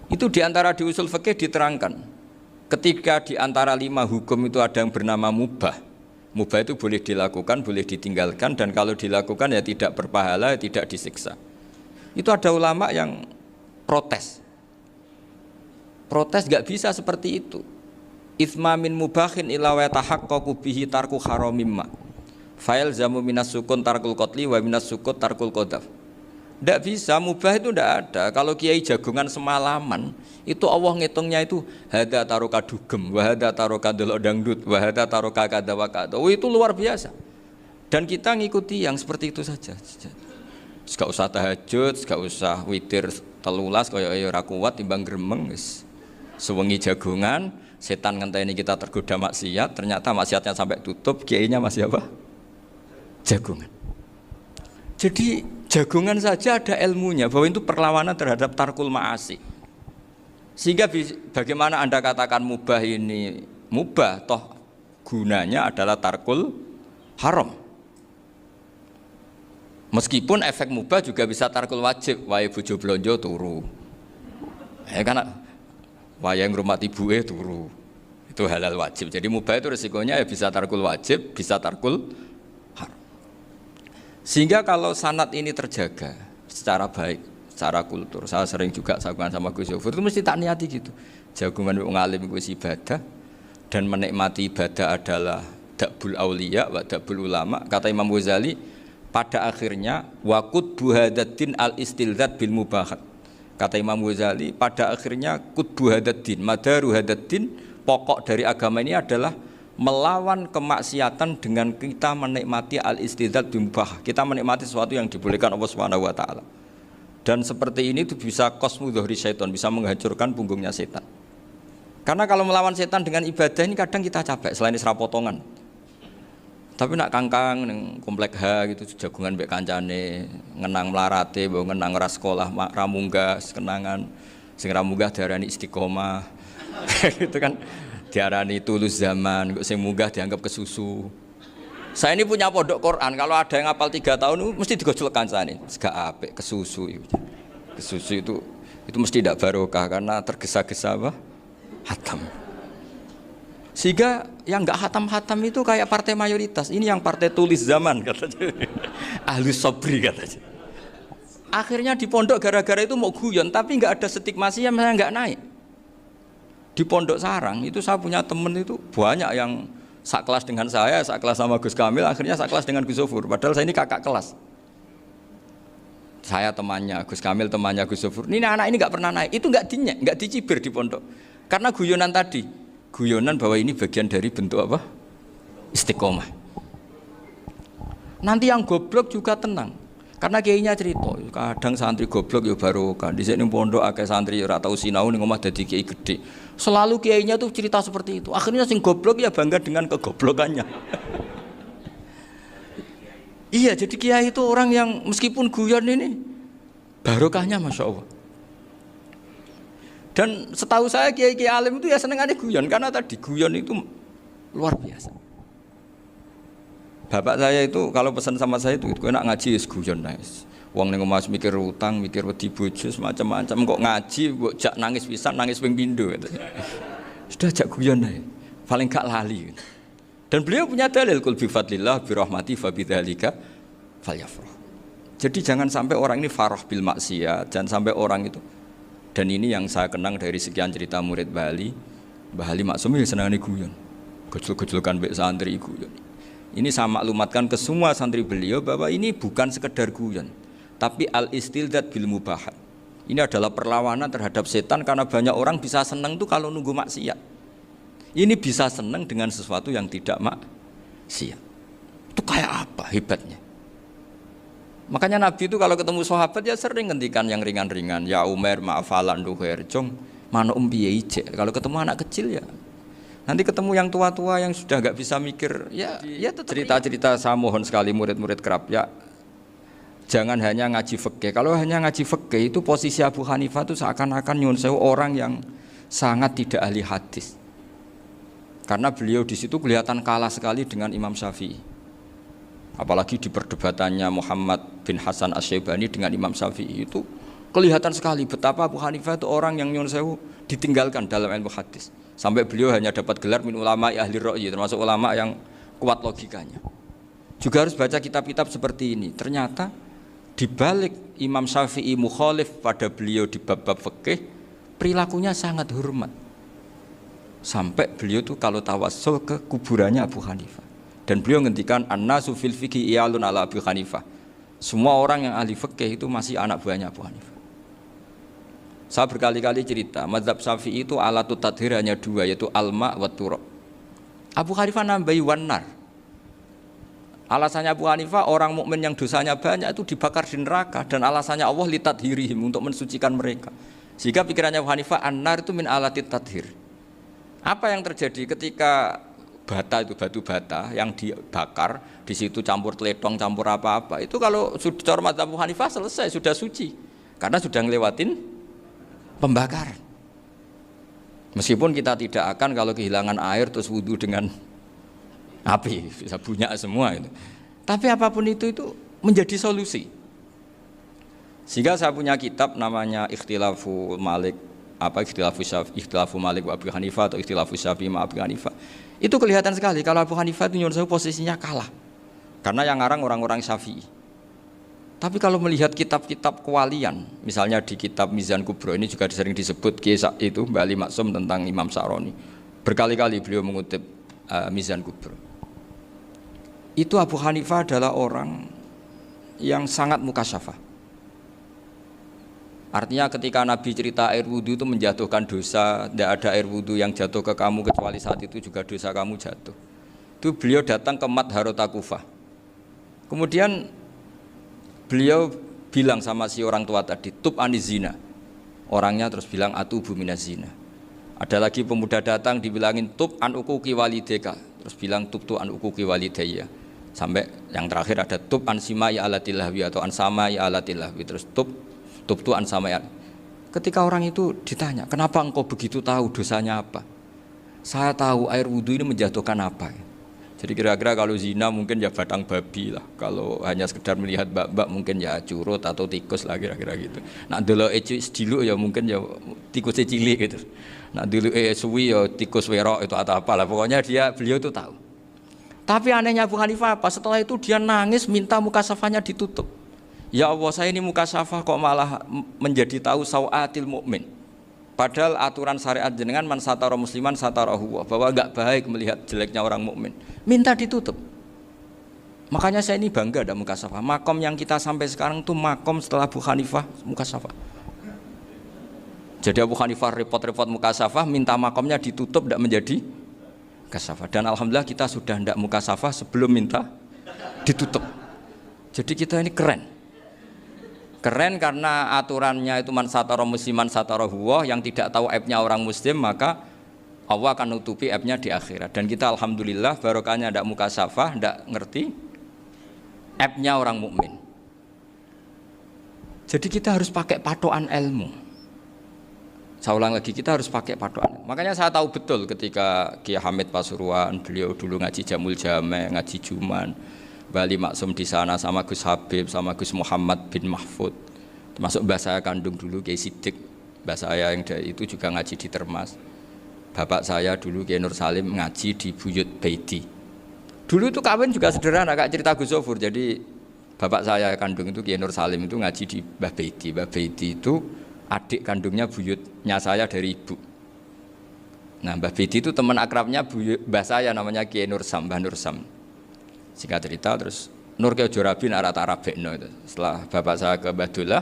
Itu diantara di usul fikih diterangkan. Ketika diantara 5 hukum itu ada yang bernama mubah. Mubah itu boleh dilakukan, boleh ditinggalkan, dan kalau dilakukan ya tidak berpahala, tidak disiksa. Itu ada ulama yang protes. Protes gak bisa seperti itu. Itsma min mubahin ila wa tahaqqaqu bihi tarku haramimma. Fa'il zamu minas sukun tarkul qatli wa minas sukut tarkul qadaf. Tidak bisa, mubah itu tidak ada. Kalau kiai jagungan semalaman, itu Allah ngitungnya itu hada taroka dugem, wahada taroka delok dangdut, wahada taroka kada wakada. Oh, itu luar biasa. Dan kita ngikuti yang seperti itu saja. Gak usah tahajud, gak usah witir telulas, kaya ora kuat timbang gremeng. Sewengi jagungan, setan ngenteni kita tergoda maksiat, ternyata maksiatnya sampai tutup, kiainya masih apa? Jagungan. Jadi jagungan saja ada ilmunya bahwa itu perlawanan terhadap tarkul ma'asi. Sehingga bagaimana Anda katakan mubah ini mubah, toh gunanya adalah tarkul haram. Meskipun efek mubah juga bisa tarkul wajib, wae bojo blonjo turu. Kan wae ngrumat ibuke turu. Itu halal wajib. Jadi mubah itu resikonya ya bisa tarkul wajib, bisa tarkul haram. Sehingga kalau sanad ini terjaga secara baik, secara kultur, saya sering juga saguan sama Gus Yofur, itu mesti tak niati gitu. Jagungan wong alim iku ibadah dan menikmati ibadah adalah dakbul auliya wa dakbul ulama. Kata Imam Ghazali, pada akhirnya waqud buhadatin al-istilzat bil mubahat. Kata Imam Ghazali, pada akhirnya qutbu hadaddin, madaru hadaddin, pokok dari agama ini adalah melawan kemaksiatan dengan kita menikmati al-istidzat bimubah. Kita menikmati sesuatu yang dibolehkan Allah Subhanahu wa taala. Dan seperti ini itu bisa qasmu dhuhri syaitan, bisa menghancurkan punggungnya setan. Karena kalau melawan setan dengan ibadah ini kadang kita capek selain isra potongan. Tapi nak kangkang ning komplek H gitu jagungan mbek kancane, ngenang melarate, mbok ngenang ora sekolah, ra munggah kenangan. Sing ra munggah diarani istiqomah. Gitu kan. Diarani tulus zaman, kok sing munggah dianggap kesusu. Saya ini punya pondok Quran, kalau ada yang hafal 3 tahun mesti digojlok kancane. Gak apik kesusu itu. Kesusu itu mesti tidak barokah karena tergesa-gesa apa? Hatam. Sehingga yang enggak hatam-hatam itu kayak partai mayoritas. Ini yang partai tulis zaman katanya. Ahlus sabri katanya. Akhirnya di pondok gara-gara itu mau guyon tapi enggak ada stigma sih yang enggak naik. Di Pondok Sarang itu saya punya temen itu banyak yang sekelas dengan saya, sekelas sama Gus Kamil, akhirnya sekelas dengan Gus Sofur. Padahal saya ini kakak kelas. Saya temannya, Gus Kamil temannya Gus Sofur. Ini anak ini nggak pernah naik, itu nggak dinyek, nggak dicibir di pondok. Karena guyonan tadi, guyonan bahwa ini bagian dari bentuk apa? Istiqomah. Nanti yang goblok juga tenang. Karena kiainya cerita, kadang santri goblok ya barokah. Di sini pondok akeh santri ora tau sinau ning omah dadi kiai gede. Selalu kiainya tuh cerita seperti itu. Akhirnya sing goblok ya bangga dengan kegoblokannya. Iya, jadi kiai itu orang yang meskipun guyon ini barokahnya Masya Allah. Dan setahu saya kiai-kiai alim itu ya senengannya guyon karena tadi guyon itu luar biasa. Bapak saya itu kalau pesan sama saya itu enak ngaji wis guyon nice. Wong ning omah mikir utang, mikir wedi bojo macam-macam kok ngaji kok jak nangis pisan, nangis ping pindho gitu. Sudah jak guyon ae. Paling gak lali. Dan beliau punya dalil kul bi fadlillah bi rahmati fa bidzalika falyafrah. Jadi jangan sampai orang ini farah bil maksiat, jangan sampai orang itu. Dan ini yang saya kenang dari sekian cerita murid Bali. Mbah Ali Maksum ya senengane guyon. Gejol-gejolkan mbek santri guyon. Ini saya maklumatkan ke semua santri beliau bahwa ini bukan sekedar guyon, tapi al-istildzat bil mubahat. Ini adalah perlawanan terhadap setan karena banyak orang bisa senang tuh kalau nunggu maksiat. Ini bisa senang dengan sesuatu yang tidak maksiat. Itu kayak apa hebatnya? Makanya Nabi itu kalau ketemu sahabat ya sering ngendikan yang ringan-ringan. Ya Umar ma'afalan duher jong mana piye ijek. Kalau ketemu anak kecil ya. Nanti ketemu yang tua-tua yang sudah nggak bisa mikir, ya cerita-cerita saya mohon sekali murid-murid kerap ya, jangan hanya ngaji fikih. Kalau hanya ngaji fikih itu posisi Abu Hanifah itu seakan-akan nyuwun sewu orang yang sangat tidak ahli hadis. Karena beliau di situ kelihatan kalah sekali dengan Imam Syafi'i. Apalagi di perdebatannya Muhammad bin Hasan Asy-Syaibani dengan Imam Syafi'i itu kelihatan sekali betapa Abu Hanifah itu orang yang nyuwun sewu ditinggalkan dalam ilmu hadis. Sampai beliau hanya dapat gelar min ulama ahli ra'yi, termasuk ulama yang kuat logikanya. Juga harus baca kitab-kitab seperti ini. Ternyata di balik Imam Syafi'i mukhalif pada beliau di bab-bab fikih, perilakunya sangat hormat. Sampai beliau tuh kalau tawassul ke kuburannya Abu Hanifah. Dan beliau ngendikan an-nasu fil fiqhi iyalun ala Abu Hanifah. Semua orang yang ahli fikih itu masih anak buahnya Abu Hanifah. Saya berkali-kali cerita, mazhab Syafi'i itu alatut tadhir hanya dua, yaitu alma wa turab. Abu Hanifah nambahi wanar. Alasannya Abu Hanifah orang mukmin yang dosanya banyak itu dibakar di neraka, dan alasannya Allah litadhirihim, untuk mensucikan mereka. Sehingga pikirannya Abu Hanifah an-nar itu min alatit tadhir. Apa yang terjadi ketika bata itu batu bata yang dibakar, di situ campur teletong, campur apa-apa, itu kalau sudah mazhab Abu Hanifah selesai, sudah suci, karena sudah ngelewatin pembakaran. Meskipun kita tidak akan kalau kehilangan air terus wudhu dengan api, bisa bunyak semua itu. Tapi apapun itu menjadi solusi. Sehingga saya punya kitab namanya Ikhtilafu Malik, Ikhtilafu Malik wa Abu Hanifah atau Ikhtilafu Syafi'i ma Abu Hanifah. Itu kelihatan sekali kalau Abu Hanifah itu nyuruh posisinya kalah. Karena yang ngarang orang-orang Syafi'i. Tapi kalau melihat kitab-kitab kewalian, misalnya di kitab Mizan Kubro ini juga sering disebut kisah itu Mbak Ali Maksum tentang Imam Sa'roni. Berkali-kali beliau mengutip Mizan Kubro. Itu Abu Hanifah adalah orang yang sangat mukasyafah. Artinya ketika Nabi cerita air wudhu itu menjatuhkan dosa, tidak ada air wudhu yang jatuh ke kamu kecuali saat itu juga dosa kamu jatuh. Itu beliau datang ke Madharota Kufah. Kemudian beliau bilang sama si orang tua tadi, tub anizina. Orangnya terus bilang atubu minazina. Ada lagi pemuda datang dibilangin tub an ukuki walideka. Terus bilang tub tu an ukuki walidaya. Sampai yang terakhir ada tub an simai alatilahwi atau an samai alatilahwi. Terus tub tu an samai. Ketika orang itu ditanya, kenapa engkau begitu tahu dosanya apa? Saya tahu air wudhu ini menjatuhkan apa. Jadi kira-kira kalau zina mungkin ya batang babi lah. Kalau hanya sekedar melihat mbak-mbak mungkin ya curut atau tikus lah kira-kira gitu. Nak delok diluk ya mungkin ya tikus cilik gitu. Nak delok suwi ya tikus werok itu atau apalah. Pokoknya beliau itu tahu. Tapi anehnya Abu Hanifah apa? Setelah itu dia nangis minta mukasafahnya ditutup. Ya Allah, saya ini mukasafah kok malah menjadi tahu sawatil mukmin. Padahal aturan syariat jenengan man satara musliman satarahu, bahwa enggak baik melihat jeleknya orang mukmin. Minta ditutup. Makanya saya ini bangga ada mukasafah. Makom yang kita sampai sekarang itu makom setelah Abu Hanifah mukasafah. Jadi Abu Hanifah repot-repot mukasafah, minta makomnya ditutup tidak menjadi mukasafah. Dan alhamdulillah kita sudah tidak mukasafah sebelum minta ditutup. Jadi kita ini keren. Keren karena aturannya itu man satara musliman satara huwa, yang tidak tahu aibnya orang muslim maka Allah akan nutupi aibnya di akhirat. Dan kita alhamdulillah barokahnya tidak mukasafah, tidak ngerti aibnya orang mukmin. Jadi kita harus pakai patokan ilmu. Saya ulang lagi, kita harus pakai patokan. Makanya saya tahu betul ketika Kiai Hamid Pasuruan, beliau dulu ngaji Jamul Jame, ngaji Juman, Bali Maksum di sana sama Gus Habib, sama Gus Muhammad bin Mahfud, termasuk mbah saya kandung dulu Kiai Sidik, mbah saya yang itu juga ngaji di Termas. Bapak saya dulu Kiai Nur Salim ngaji di Buyut Baiti. Dulu itu kawin juga sederhana, kayak cerita Gus Sofur. Jadi bapak saya kandung itu Kiai Nur Salim itu ngaji di Mbah Baiti. Mbah Baiti itu adik kandungnya buyutnya saya dari ibu. Nah Mbah Baiti itu teman akrabnya mbah saya namanya Kiai Nur Sam, Mbah Nur Sam. Singkat cerita terus Nur ke Jorabi arata Arabekno itu. Setelah bapak saya ke Badullah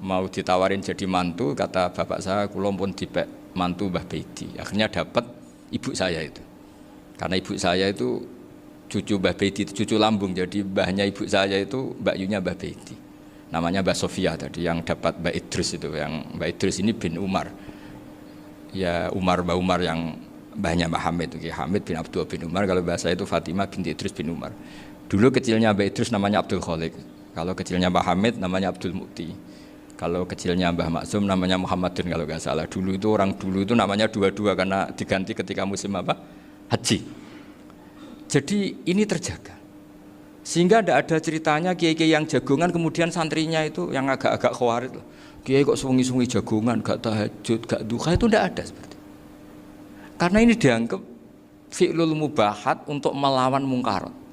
mau ditawarin jadi mantu, kata bapak saya kula pun dipek mantu Mbah Baiti. Akhirnya dapat ibu saya itu. Karena ibu saya itu cucu Mbah Baiti, cucu lambung, jadi mbahnya ibu saya itu Mbak Yunya Mbah Baiti. Namanya Mbah Sofia tadi yang dapat Mbak Idris itu, yang Mbak Idris ini bin Umar. Ya Mbah Umar yang mbahnya Mbah Hamid, Hamid bin Abdul bin Umar. Kalau bahasa itu Fatimah binti Idris bin Umar. Dulu kecilnya Mbah Idris namanya Abdul Khalik. Kalau kecilnya Mbah Hamid namanya Abdul Mukti. Kalau kecilnya Mbah Maksum namanya Muhammadun kalau nggak salah. Dulu itu orang dulu itu namanya dua-dua karena diganti ketika musim apa? Haji. Jadi ini terjaga. Sehingga tidak ada ceritanya kiai-kiai yang jagongan kemudian santrinya itu yang agak-agak khawarit. Kiai kok sungi-sungi jagungan, gak tahajud, gak duha, itu tidak ada seperti itu. Karena ini dianggap fi'lul mubahat untuk melawan mungkarat.